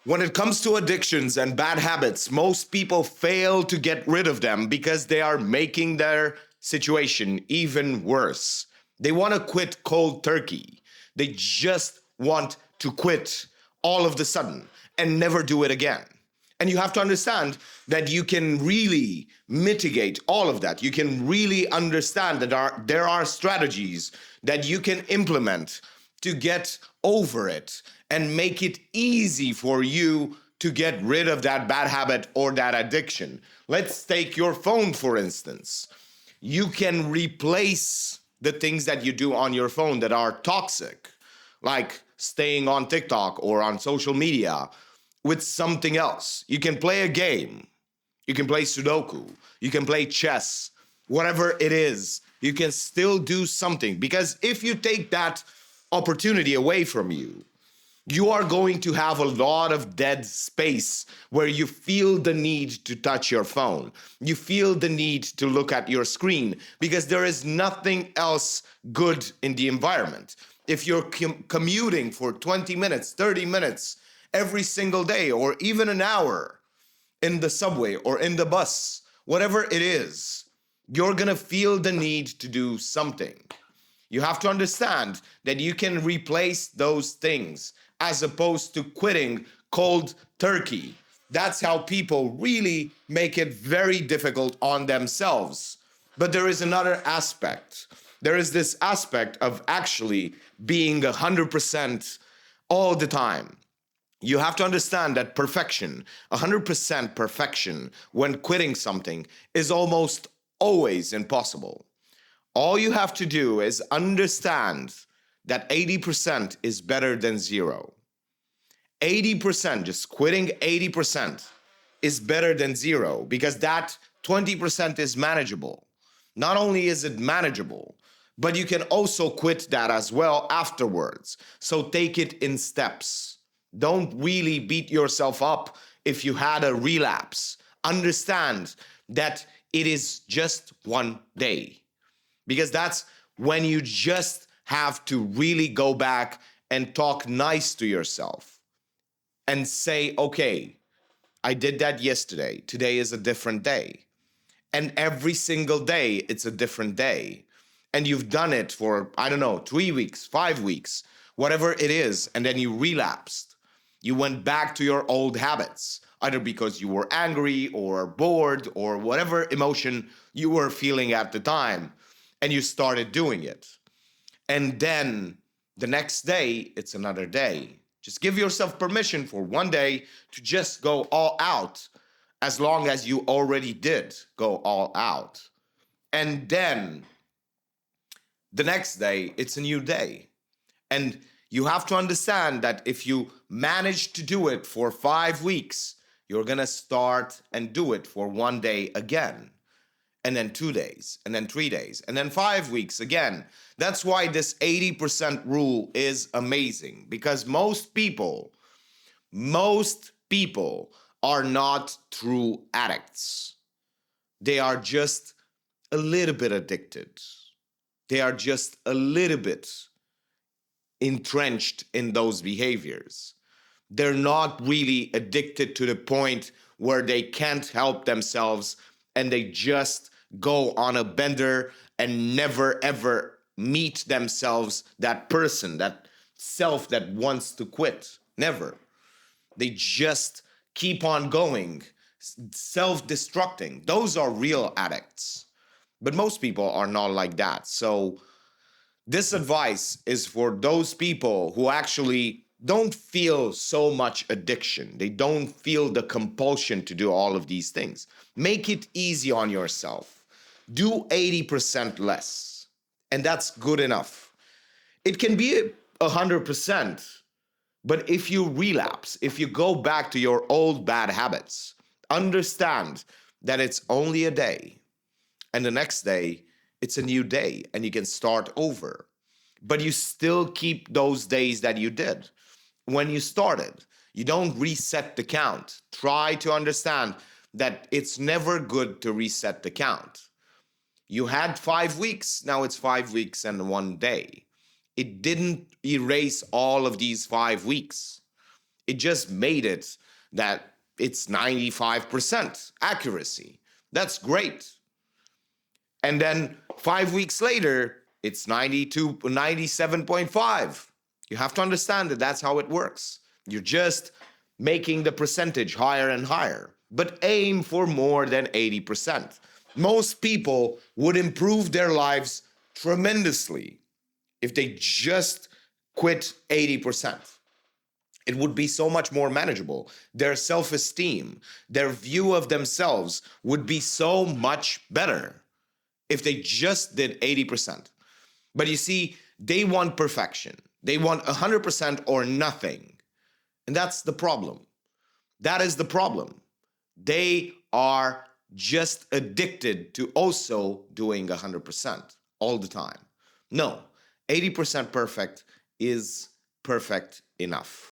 When it comes to addictions and bad habits, most people fail to get rid of them because they are making their situation even worse. They want to quit cold turkey. They just want to quit all of the sudden and never do it again. And you have to understand that you can really mitigate all of that. You can really understand that there are strategies that you can implement to get over it and make it easy for you to get rid of that bad habit or that addiction. Let's take your phone, for instance. You can replace the things that you do on your phone that are toxic, like staying on TikTok or on social media, with something else. You can play a game. You can play Sudoku. You can play chess. Whatever it is, you can still do something. Because if you take that opportunity away from you, you are going to have a lot of dead space where you feel the need to touch your phone. You feel the need to look at your screen because there is nothing else good in the environment. If you're commuting for 20 minutes, 30 minutes every single day, or even an hour in the subway or in the bus, whatever it is, you're gonna feel the need to do something. You have to understand that you can replace those things as opposed to quitting cold turkey. That's how people really make it very difficult on themselves. But there is another aspect. There is this aspect of actually being 100% all the time. You have to understand that perfection, 100% perfection when quitting something is almost always impossible. All you have to do is understand that 80% is better than zero. 80%, just quitting 80% is better than zero because that 20% is manageable. Not only is it manageable, but you can also quit that as well afterwards. So take it in steps. Don't really beat yourself up if you had a relapse. Understand that it is just one day, because that's when you just have to really go back and talk nice to yourself and say, okay, I did that yesterday. Today is a different day. And every single day, it's a different day. And you've done it for, I don't know, 3 weeks, 5 weeks, whatever it is. And then you relapsed. You went back to your old habits, either because you were angry or bored or whatever emotion you were feeling at the time. And you started doing it. And then the next day, it's another day. Just give yourself permission for one day to just go all out, as long as you already did go all out. And then the next day, it's a new day. And you have to understand that if you manage to do it for 5 weeks, you're going to start and do it for one day again. And then 2 days, and then 3 days, and then 5 weeks again. That's why this 80% rule is amazing, because most people are not true addicts. They are just a little bit addicted. They are just a little bit entrenched in those behaviors. They're not really addicted to the point where they can't help themselves and they just go on a bender and never ever meet themselves, that person, that self that wants to quit. Never. They just keep on going, self-destructing. Those are real addicts. But most people are not like that. So this advice is for those people who actually don't feel so much addiction. They don't feel the compulsion to do all of these things. Make it easy on yourself. Do 80% less, and that's good enough. It can be 100%, but if you relapse, if you go back to your old bad habits, understand that it's only a day, and the next day, it's a new day, and you can start over. But you still keep those days that you did when you started. You don't reset the count. Try to understand that it's never good to reset the count. You had 5 weeks, now it's 5 weeks and 1 day. It didn't erase all of these 5 weeks. It just made it that it's 95% accuracy. That's great. And then 5 weeks later, it's 97.5. You have to understand that that's how it works. You're just making the percentage higher and higher, but aim for more than 80%. Most people would improve their lives tremendously if they just quit 80%. It would be so much more manageable. Their self-esteem, their view of themselves would be so much better if they just did 80%. But you see, they want perfection. They want 100% or nothing. And that's the problem. That is the problem. They are just addicted to also doing 100% all the time. No, 80% perfect is perfect enough.